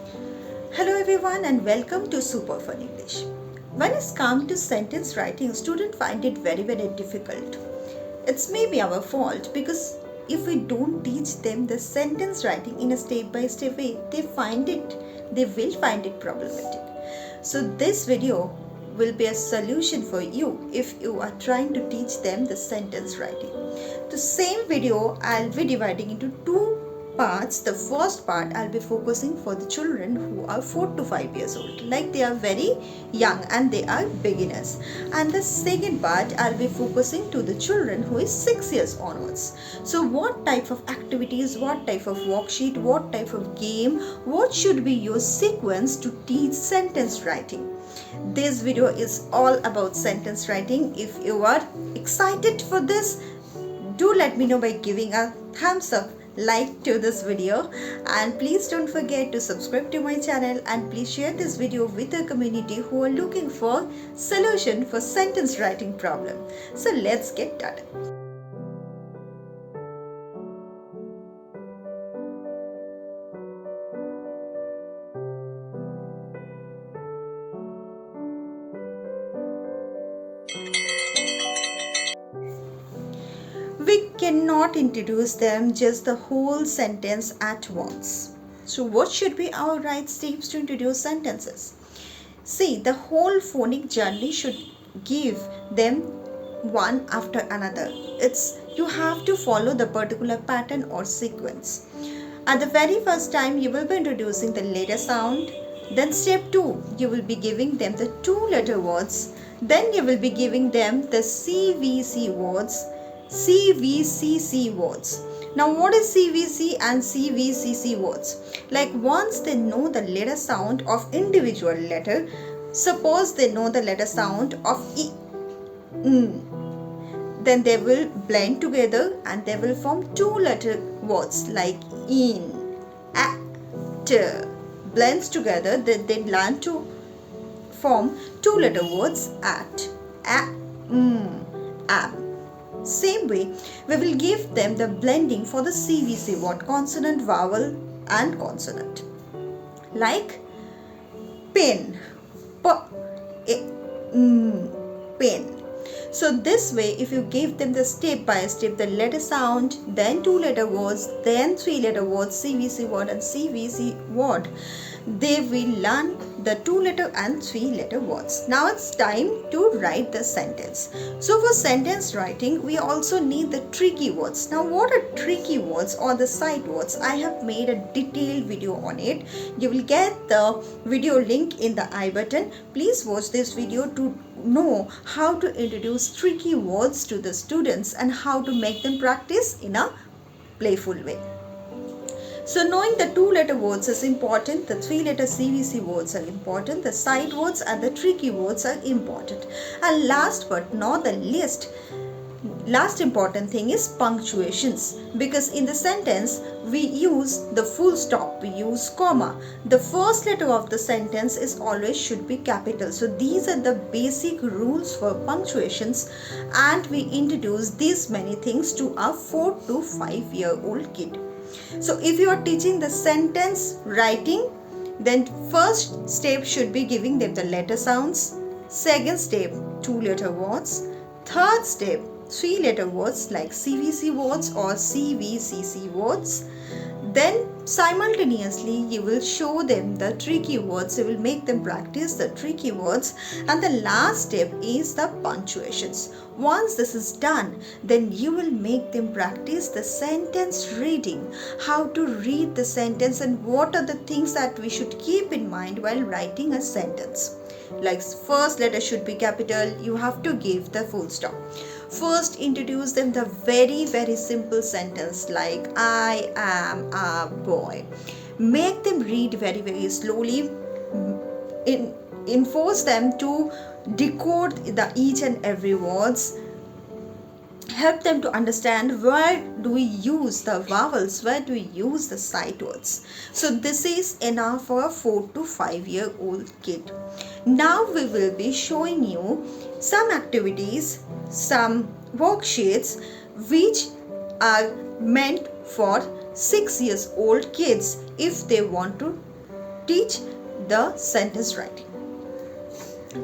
Hello everyone and welcome to Super Fun English. When it's come to sentence writing, students find it very difficult. It's maybe our fault because if we don't teach them the sentence writing in a step-by-step way, they will find it problematic. So this video will be a solution for you if you are trying to teach them the sentence writing. The same video I'll be dividing into two parts. The first part I'll be focusing for the children who are 4 to 5 years old, like they are very young and they are beginners, and the second part I'll be focusing to the children who is 6 years onwards. So what type of activities, what type of worksheet, what type of game, what should be your sequence to teach sentence writing. This video is all about sentence writing. If you are excited for this, do let me know by giving a thumbs up, like to this video, and please don't forget to subscribe to my channel, and please share this video with the community who are looking for solution for sentence writing problem. So let's get started. We cannot introduce them just the whole sentence at once. So what should be our right steps to introduce sentences? See, the whole phonic journey should give them one after another. You have to follow the particular pattern or sequence. At the very first time, you will be introducing the letter sound. Then step 2, you will be giving them the 2-letter words. Then you will be giving them the CVC words. CVCC words. Now what is CVC and CVCC words? Like once they know the letter sound of individual letter, suppose they know the letter sound of E, then they will blend together and they will form 2-letter words like in, at, blends together, they learn to form 2-letter words at, am. Same way, we will give them the blending for the CVC word, consonant, vowel and consonant. Like pen, pen. So this way, if you give them the step by step, the letter sound, then 2-letter words, then 3-letter words, CVC word and CVC word, they will learn the 2-letter and 3-letter words. Now it's time to write the sentence. So for sentence writing, we also need the tricky words. Now what are tricky words or the sight words? I have made a detailed video on it. You will get the video link in the I button. Please watch this video to know how to introduce tricky words to the students and how to make them practice in a playful way. So knowing the 2-letter words is important, the 3-letter CVC words are important, the sight words and the tricky words are important. And last but not the least, last important thing is punctuations, because in the sentence we use the full stop, we use comma. The first letter of the sentence is always should be capital. So these are the basic rules for punctuations, and we introduce these many things to our 4 to 5 year old kid. So if you are teaching the sentence writing, then first step should be giving them the letter sounds, second step 2-letter words, third step 3-letter words like CVC words or CVCC words. Then simultaneously you will show them the tricky words, you will make them practice the tricky words, and the last step is the punctuations. Once this is done, then you will make them practice the sentence reading, how to read the sentence and what are the things that we should keep in mind while writing a sentence. Like first letter should be capital, you have to give the full stop. First introduce them the very simple sentence like I am a boy. Make them read very slowly. Enforce them to decode the each and every words. Help them to understand where do we use the vowels, where do we use the sight words. So this is enough for a 4 to 5 year old kid. Now we will be showing you some activities, some worksheets which are meant for 6 years old kids if they want to teach the sentence writing.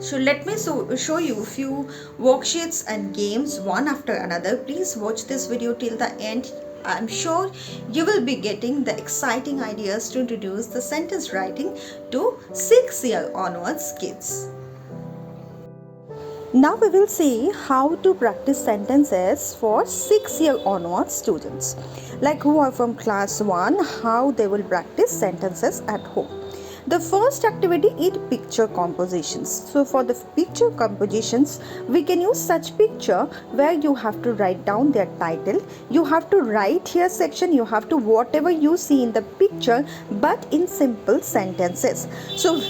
So let me show you a few worksheets and games one after another. Please watch this video till the end. I'm sure you will be getting the exciting ideas to introduce the sentence writing to 6-year onwards kids. Now we will see how to practice sentences for 6-year onwards students, like who are from class 1, how they will practice sentences at home. The first activity is picture compositions. So for the picture compositions, we can use such picture where you have to write down their title. You have to write here section, you have to whatever you see in the picture, but in simple sentences. So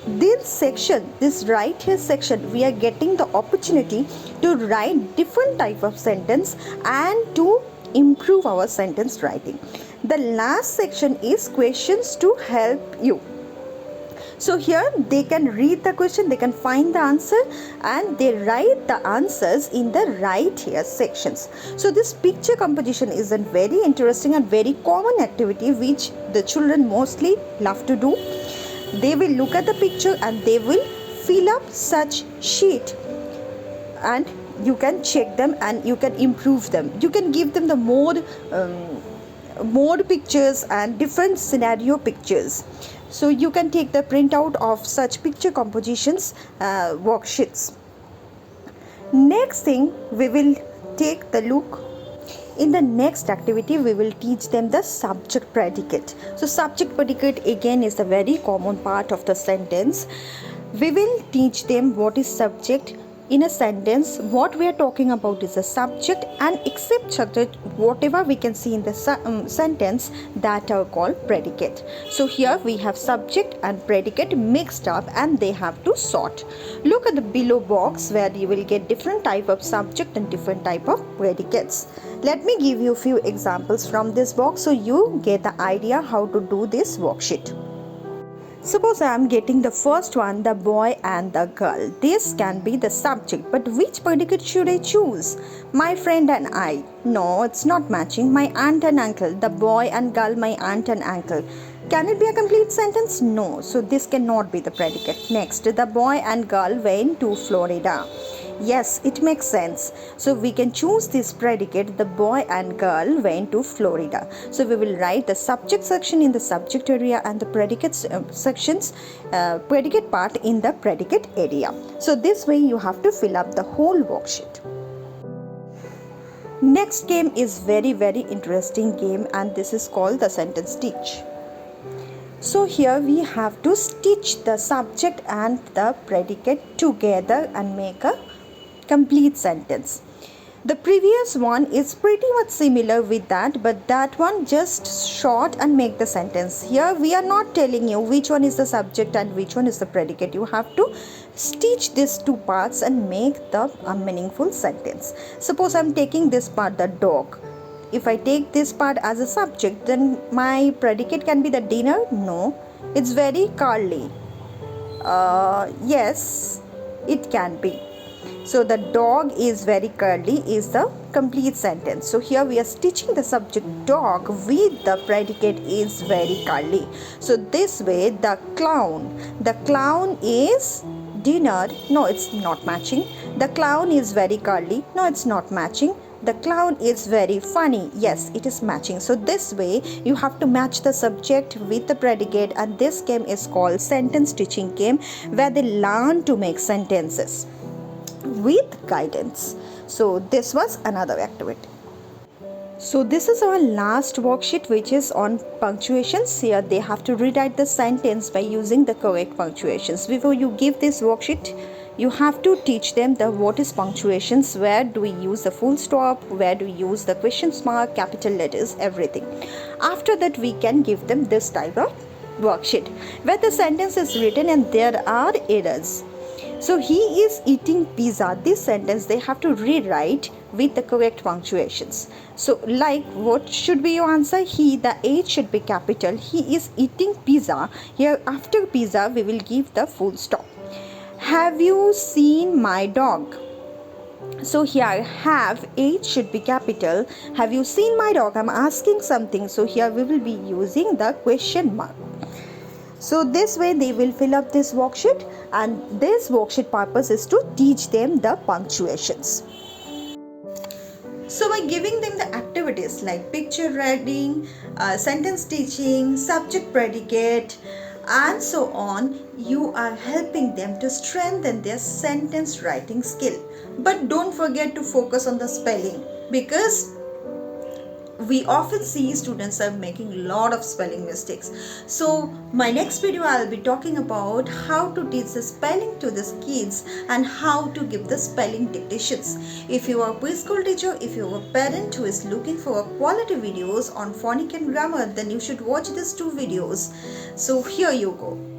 this section, this right here section, we are getting the opportunity to write different type of sentence and to improve our sentence writing. The last section is questions to help you. So here they can read the question, they can find the answer, and they write the answers in the right here sections. So this picture composition is a very interesting and very common activity which the children mostly love to do. They will look at the picture and they will fill up such sheet, and you can check them and you can improve them. You can give them the more pictures and different scenario pictures. So you can take the printout of such picture compositions worksheets. Next thing, we will take the look. In the next activity, we will teach them the subject predicate. So subject predicate again is a very common part of the sentence. We will teach them what is subject in a sentence. What we are talking about is a subject, and except subject, whatever we can see in the sentence, that are called predicate. So here we have subject and predicate mixed up and they have to sort. Look at the below box where you will get different type of subject and different type of predicates. Let me give you a few examples from this box so you get the idea how to do this worksheet. Suppose I am getting the first one, the boy and the girl. This can be the subject, but which predicate should I choose? My friend and I. No, it's not matching. My aunt and uncle. The boy and girl, my aunt and uncle. Can it be a complete sentence? No. So this cannot be the predicate. Next, the boy and girl went to Florida. Yes, it makes sense. So we can choose this predicate, the boy and girl went to Florida. So we will write the subject section in the subject area and the predicate sections, predicate part in the predicate area. So this way you have to fill up the whole worksheet. Next game is very interesting game, and this is called the sentence stitch. So here we have to stitch the subject and the predicate together and make a complete sentence. The previous one is pretty much similar with that, but that one just short and make the sentence. Here we are not telling you which one is the subject and which one is the predicate. You have to stitch these two parts and make the meaningful sentence. Suppose I am taking this part, the dog. If I take this part as a subject, then my predicate can be the dinner? No, it's very curly. Yes, it can be. So the dog is very curly is the complete sentence. So here we are stitching the subject dog with the predicate is very curly. So this way the clown is dinner. No, it's not matching. The clown is very curly. No, it's not matching. The clown is very funny. Yes, it is matching. So this way you have to match the subject with the predicate, and this game is called sentence stitching game, where they learn to make sentences with guidance. So this was another activity. So this is our last worksheet, which is on punctuations. Here they have to rewrite the sentence by using the correct punctuations. Before you give this worksheet, you have to teach them the what is punctuations, where do we use the full stop, where do we use the question mark, capital letters, everything. After that we can give them this type of worksheet where the sentence is written and there are errors. So he is eating pizza. This sentence they have to rewrite with the correct punctuations. So like, what should be your answer? He, the H should be capital. He is eating pizza. Here after pizza we will give the full stop. Have you seen my dog? So here have, H should be capital. Have you seen my dog? I'm asking something. So here we will be using the question mark. So this way they will fill up this worksheet, and this worksheet purpose is to teach them the punctuations. So by giving them the activities like picture reading, sentence teaching, subject predicate, and so on, you are helping them to strengthen their sentence writing skill. But don't forget to focus on the spelling, because we often see students are making a lot of spelling mistakes. So my next video I'll be talking about how to teach the spelling to the kids and how to give the spelling dictations. If you are a preschool teacher, if you are a parent who is looking for quality videos on phonics and grammar, then you should watch these two videos. So here you go.